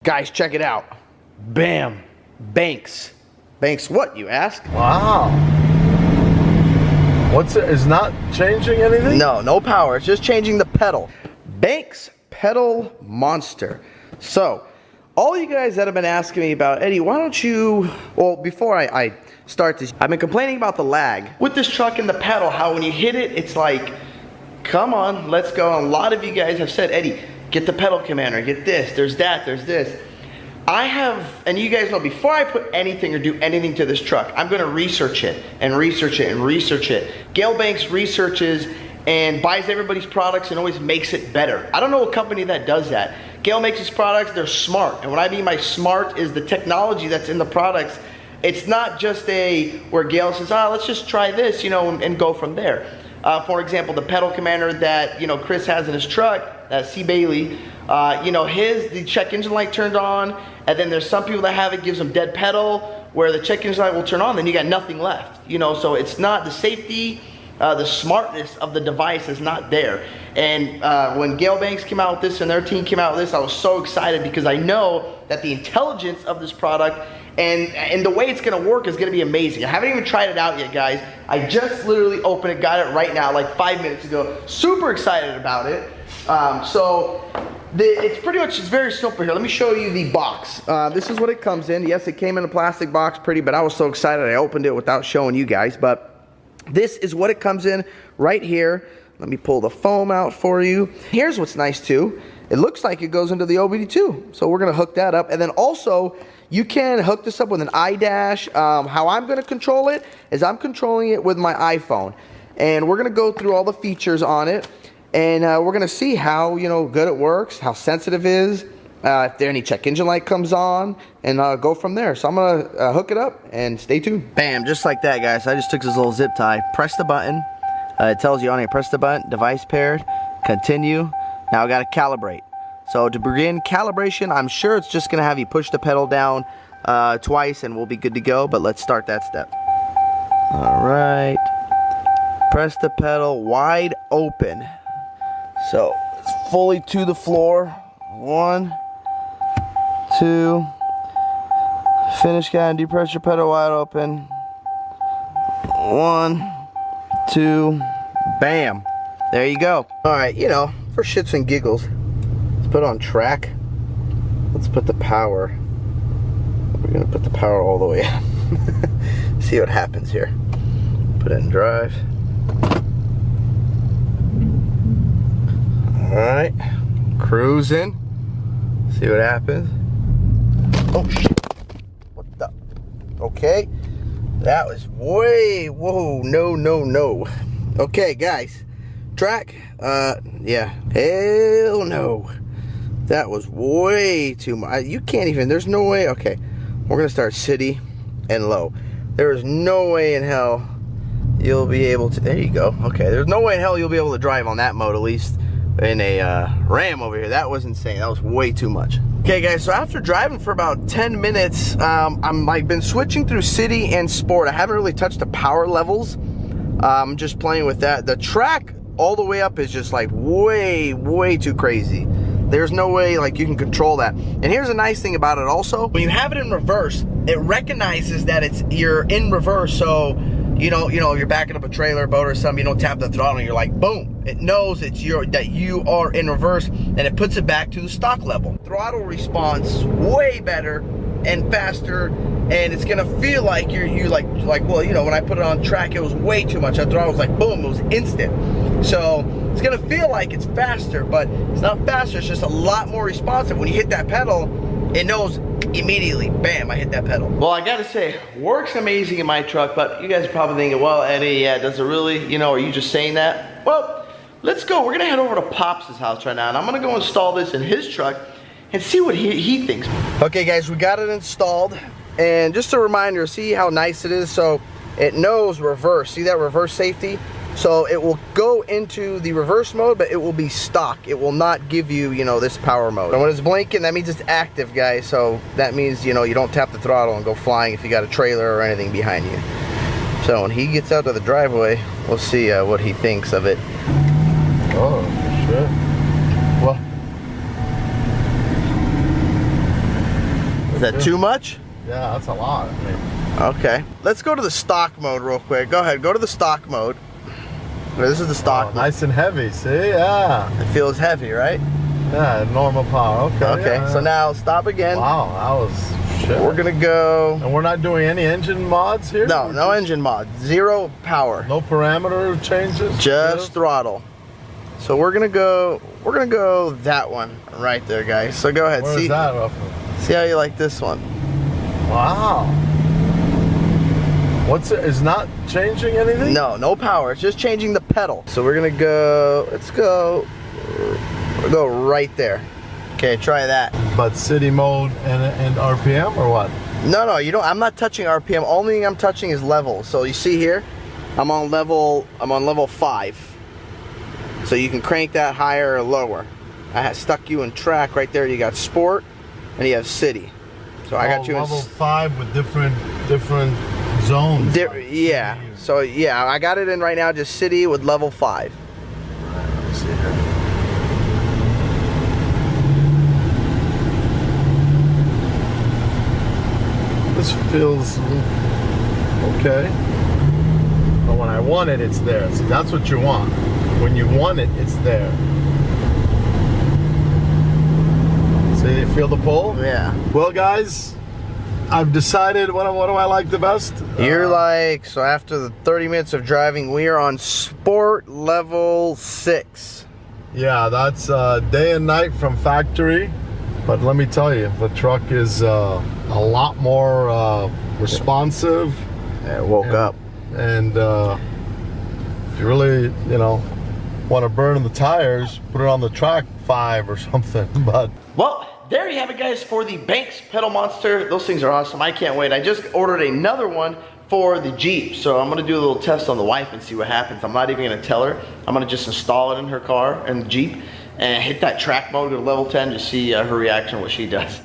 Guys, check it out. Bam. Banks. Banks what, you ask? Wow. What's it? Is not changing anything? No, no power. It's just changing the pedal. Banks Pedal Monster. So, all you guys that have been asking me about, Eddie, why don't you... Well, before I start this, I've been complaining about the lag. With this truck and the pedal, how when you hit it, it's like, come on, let's go. And a lot of you guys have said, Eddie, get the pedal commander, get this, there's that, there's this. I have, and you guys know, before I put anything or do anything to this truck, I'm gonna research it and research it and research it. Gale Banks researches and buys everybody's products and always makes it better. I don't know a company that does that. Gale makes its products, they're smart. And what I mean by smart is the technology that's in the products. It's not just where Gale says, let's just try this, you know, and go from there. For example, the pedal commander that, you know, Chris has in his truck, that C. Bailey, you know, the check engine light turned on, and then there's some people that have it, gives them dead pedal, where the check engine light will turn on, then you got nothing left. You know, so it's not the safety, the smartness of the device is not there. And when Gale Banks came out with this and their team came out with this, I was so excited because I know that the intelligence of this product and the way it's gonna work is gonna be amazing. I haven't even tried it out yet, guys. I just literally opened it, got it right now, like 5 minutes ago. Super excited about it. It's pretty much, it's very simple here. Let me show you the box. This is what it comes in. Yes, it came in a plastic box, pretty, but I was so excited I opened it without showing you guys. But this is what it comes in right here. Let me pull the foam out for you. Here's what's nice too. It looks like it goes into the OBD2. So we're gonna hook that up. And then also, you can hook this up with an iDash. How I'm gonna control it is I'm controlling it with my iPhone. And we're gonna go through all the features on it. And we're gonna see how, you know, good it works, how sensitive it is, if there any check engine light comes on, and go from there. So I'm gonna hook it up and stay tuned. Bam, just like that, guys. I just took this little zip tie, press the button. It tells you on here, press the button, device paired, continue. Now I gotta calibrate. So to begin calibration, I'm sure it's just gonna have you push the pedal down twice and we'll be good to go, but let's start that step. All right, press the pedal wide open. So it's fully to the floor. 1, 2, finish guy and depressure pedal wide open. 1, 2, bam. There you go. All right, you know, for shits and giggles, let's put on track. Let's put the power. We're gonna put the power all the way up. See what happens here. Put it in drive. Alright, cruising. See what happens. Oh shit. What the? Okay. That was way, whoa, no. Okay, guys. Track, yeah. Hell no. That was way too much. You can't even, there's no way. Okay, we're gonna start city and low. There is no way in hell you'll be able to, there you go. Okay, there's no way in hell you'll be able to drive on that mode, at least. In a Ram over here. That was insane. That was way too much. Okay guys, so after driving for about 10 minutes, I'm like been switching through city and sport. I haven't really touched the power levels. I'm just playing with that. The track all the way up is just like way too crazy. There's no way like you can control that. And here's a nice thing about it also. When you have it in reverse, it recognizes that you're in reverse, so you know, you're backing up a trailer, boat or something, you don't tap the throttle and you're like, boom. It knows that you are in reverse and it puts it back to the stock level. Throttle response way better and faster, and it's gonna feel like you like well, you know, when I put it on track, it was way too much. That throttle was like boom, it was instant. So it's gonna feel like it's faster, but it's not faster, it's just a lot more responsive. When you hit that pedal, it knows immediately, bam, I hit that pedal. Well, I gotta say, works amazing in my truck, but you guys are probably thinking, well, Eddie, yeah, does it really, you know, are you just saying that? Well, let's go. We're gonna head over to Pops' house right now, and I'm gonna go install this in his truck and see what he thinks. Okay guys, we got it installed, and just a reminder, see how nice it is? So it knows reverse, see that reverse safety? So it will go into the reverse mode, but it will be stock. It will not give you, you know, this power mode. And when it's blinking, that means it's active, guys. So that means, you know, you don't tap the throttle and go flying if you got a trailer or anything behind you. So when he gets out to the driveway, we'll see what he thinks of it. Oh, shit. Well, Is that too much? Yeah, that's a lot. I mean, Okay. Let's go to the stock mode real quick. Go ahead. Go to the stock mode. This is the stock mode. nice and heavy. See? Yeah. It feels heavy, right? Yeah, normal power. Okay. Okay. Yeah. So now stop again. Wow, that was shit. We're gonna go. And we're not doing any engine mods here? No, no engine mod. Zero power. No parameter changes? Just throttle. So we're gonna go that one right there, guys. So go ahead. Where's See that roughly? see how you like this one. Wow. What's it? Is not changing anything? No, no power. It's just changing the pedal. So we're gonna go. Let's go. We'll go right there. Okay, try that. But city mode and RPM or what? No, you don't. I'm not touching RPM. Only thing I'm touching is level. So you see here, I'm on level 5. So you can crank that higher or lower. I have stuck you in track right there. You got sport and you have city. So I got you in level 5 with different zones. yeah. So yeah, I got it in right now just city with level 5. Let me see here. This feels okay. But when I want it, it's there. See, that's what you want. When you want it, it's there. See, you feel the pull? Yeah. Well, guys, I've decided what do I like the best. You're like, so after the 30 minutes of driving, we are on sport level 6. Yeah, that's day and night from factory. But let me tell you, the truck is a lot more responsive. Yeah, woke up. And if you really, want to burn the tires, put it on the track 5 or something. But Well, there you have it, guys, for the Banks Pedal Monster. Those things are awesome. I can't wait. I just ordered another one for the Jeep. So I'm going to do a little test on the wife and see what happens. I'm not even going to tell her. I'm going to just install it in her car, in the Jeep, and hit that track mode, go to level 10, to see her reaction, what she does.